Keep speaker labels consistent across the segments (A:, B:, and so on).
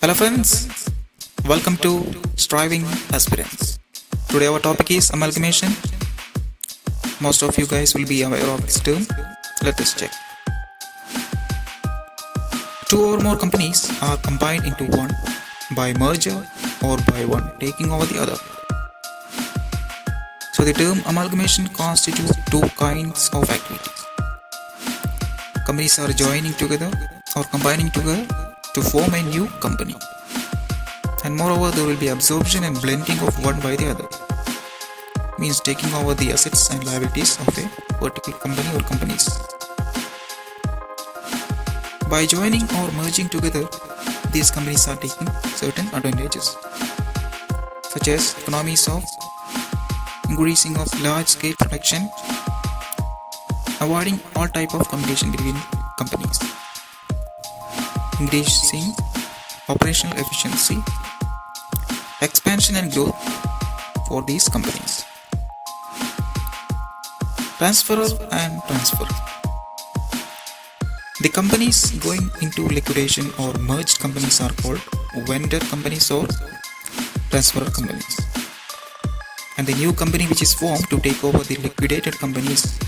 A: Hello friends, welcome to Striving Aspirants. Today our topic is amalgamation. Most of you guys will be aware of this term. Let us check. Two or more companies are combined into one by merger or by one taking over the other. So the term amalgamation constitutes two kinds of activities. Companies are joining together or combining together to form a new company. And moreover, there will be absorption and blending of one by the other. Means taking over the assets and liabilities of a particular company or companies. By joining or merging together, these companies are taking certain advantages, such as economies of increasing of large-scale production, avoiding all type of competition between companies, increasing operational efficiency, expansion and growth for these companies. Transfer and transfer. The companies going into liquidation or merged companies are called vendor companies or transfer companies. And the new company which is formed to take over the liquidated companies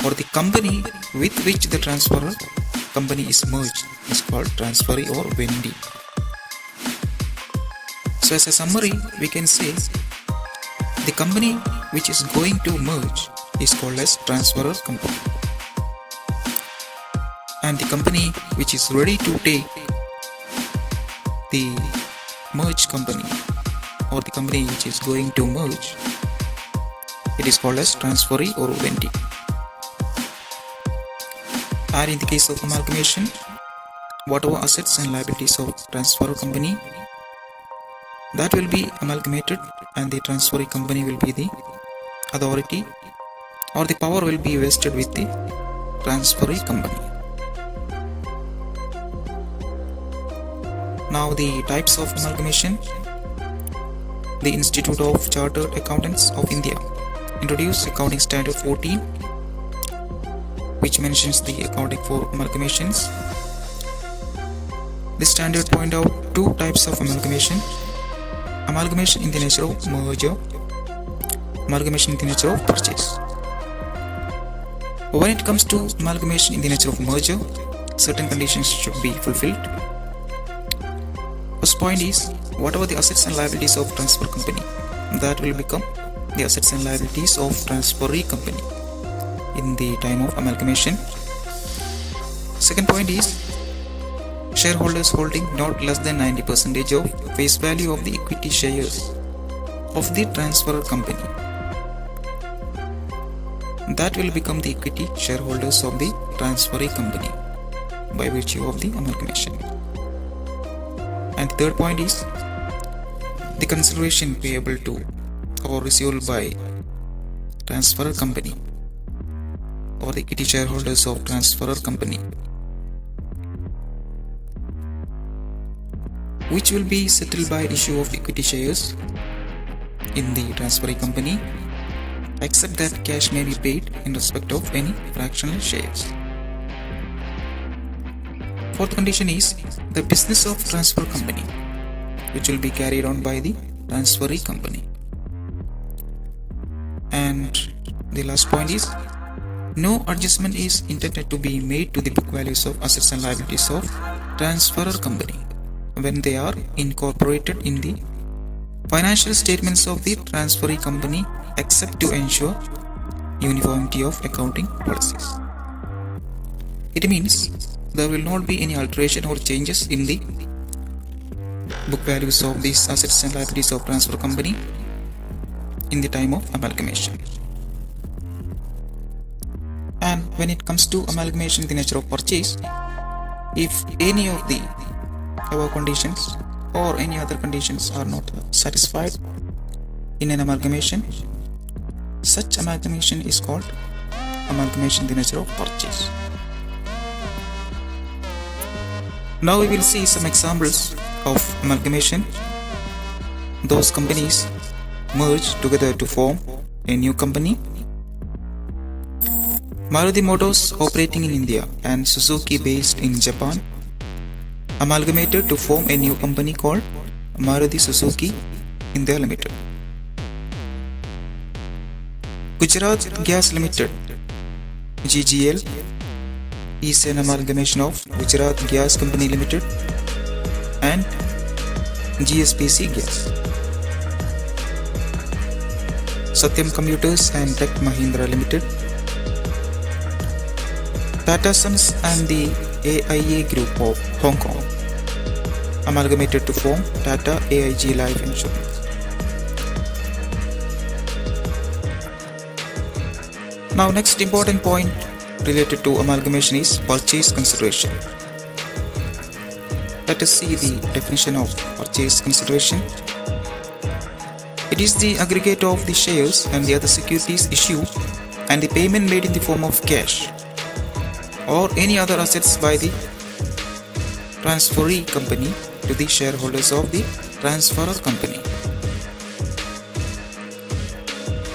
A: or the company with which the transferor company is merged is called transferee or vendee. So as a summary, we can say the company which is going to merge is called as transferor company, and the company which is ready to take the merged company or the company which is going to merge, it is called as transferee or vendee. And in the case of amalgamation, whatever assets and liabilities of transferor company, that will be amalgamated, and the transferee company will be the authority or the power will be vested with the transferee company. Now the types of amalgamation. The Institute of Chartered Accountants of India introduced Accounting Standard 14, which mentions the accounting for amalgamations. This standard point out two types of amalgamation. Amalgamation in the nature of merger, amalgamation in the nature of purchase. When it comes to amalgamation in the nature of merger, certain conditions should be fulfilled. First point is, whatever the assets and liabilities of transfer company, that will become the assets and liabilities of transferee company in the time of amalgamation. Second point is, shareholders holding not less than 90% of face value of the equity shares of the transferor company, that will become the equity shareholders of the transferee company by virtue of the amalgamation. And the third point is, the consideration payable to or receivable by transferor company or the equity shareholders of transferor company, which will be settled by issue of equity shares in the transferee company, except that cash may be paid in respect of any fractional shares. Fourth condition is the business of transfer company, which will be carried on by the transferee company. And the last point is, no adjustment is intended to be made to the book values of assets and liabilities of transferor company when they are incorporated in the financial statements of the transferee company, except to ensure uniformity of accounting policies. It means there will not be any alteration or changes in the book values of these assets and liabilities of transfer company in the time of amalgamation. And when it comes to amalgamation in the nature of purchase, if any of the above conditions or any other conditions are not satisfied in an amalgamation, such amalgamation is called amalgamation in the nature of purchase. Now we will see some examples of amalgamation. Those companies merge together to form a new company. Maruti Motors operating in India and Suzuki based in Japan amalgamated to form a new company called Maruti Suzuki India Limited. Gujarat Gas Limited (GGL) is an amalgamation of Gujarat Gas Company Limited and GSPC Gas. Satyam Computers and Tech Mahindra Limited, Tata Sons and the AIA Group of Hong Kong amalgamated to form Tata AIG Life Insurance. Now, next important point related to amalgamation is purchase consideration. Let us see the definition of purchase consideration. It is the aggregate of the shares and the other securities issued and the payment made in the form of cash or any other assets by the transferee company to the shareholders of the transferor company.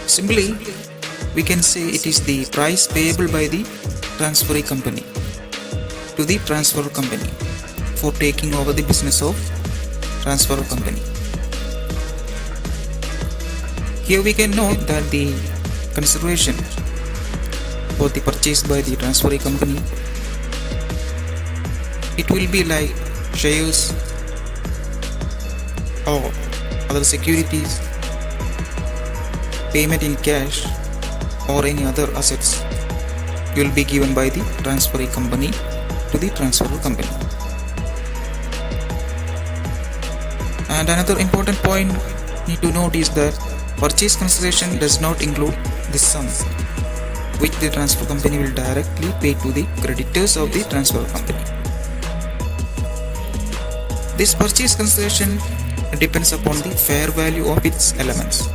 A: Simply, we can say it is the price payable by the transferee company to the transferor company for taking over the business of transferor company. Here we can note that the consideration for the purchase by the transferee company, it will be like shares or other securities, payment in cash or any other assets will be given by the transferee company to the transferor company. And another important point need to note is that purchase consideration does not include the sum which the transfer company will directly pay to the creditors of the transfer company. This purchase consideration depends upon the fair value of its elements.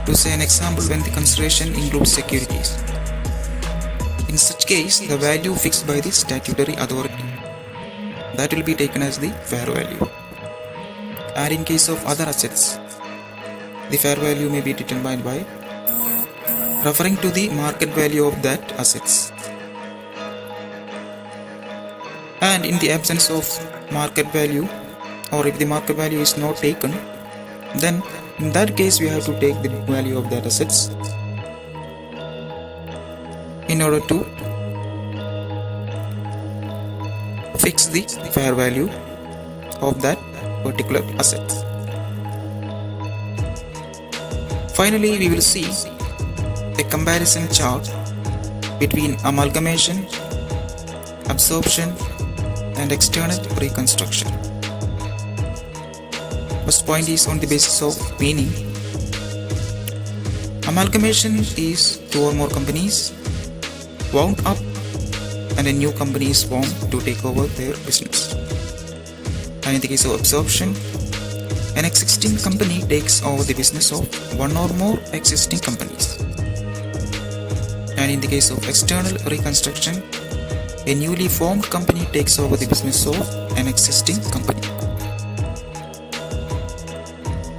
A: To say an example, when the consideration includes securities, in such case the value fixed by the statutory authority, that will be taken as the fair value. And in case of other assets, the fair value may be determined by referring to the market value of that assets. And in the absence of market value, or if the market value is not taken, then in that case we have to take the book value of that assets in order to fix the fair value of that particular asset. Finally, we will see a comparison chart between amalgamation, absorption and external reconstruction. First point is on the basis of meaning. Amalgamation is two or more companies wound up and a new company is formed to take over their business. And in the case of absorption, an existing company takes over the business of one or more existing companies. And in the case of external reconstruction, a newly formed company takes over the business of an existing company.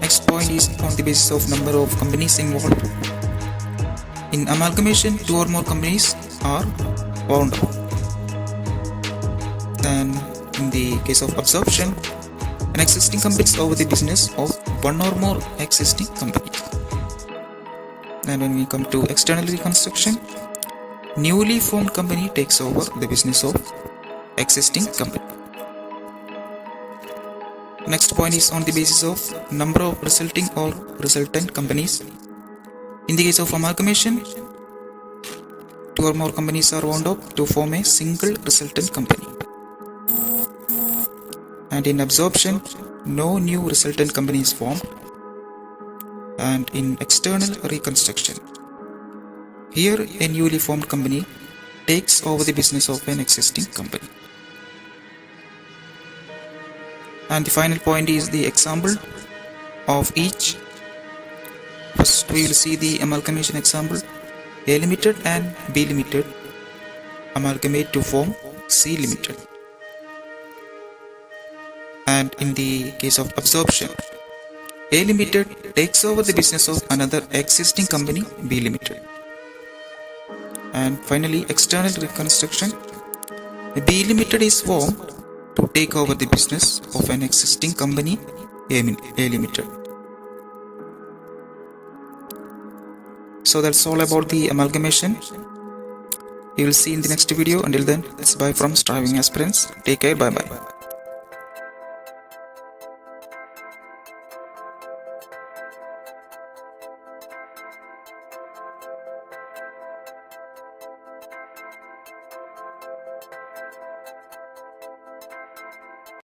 A: Next point is on the basis of number of companies involved. In amalgamation, two or more companies are wound up. Then in the case of absorption, an existing company takes over the business of one or more existing companies. And when we come to external reconstruction, newly formed company takes over the business of existing company. Next point is on the basis of number of resulting or resultant companies. In the case of amalgamation, two or more companies are wound up to form a single resultant company. And in absorption, no new resultant company is formed. And in external reconstruction, here a newly formed company takes over the business of an existing company. And the final point is the example of each. First we will see the amalgamation example. A Limited and B Limited amalgamate to form C Limited. And in the case of absorption, A Limited takes over the business of another existing company, B Limited. And finally, external reconstruction, B Limited is formed to take over the business of an existing company, A Limited. So that's all about the amalgamation. We will see in the next video. Until then, it's bye from Striving Aspirants. Take care. Bye bye.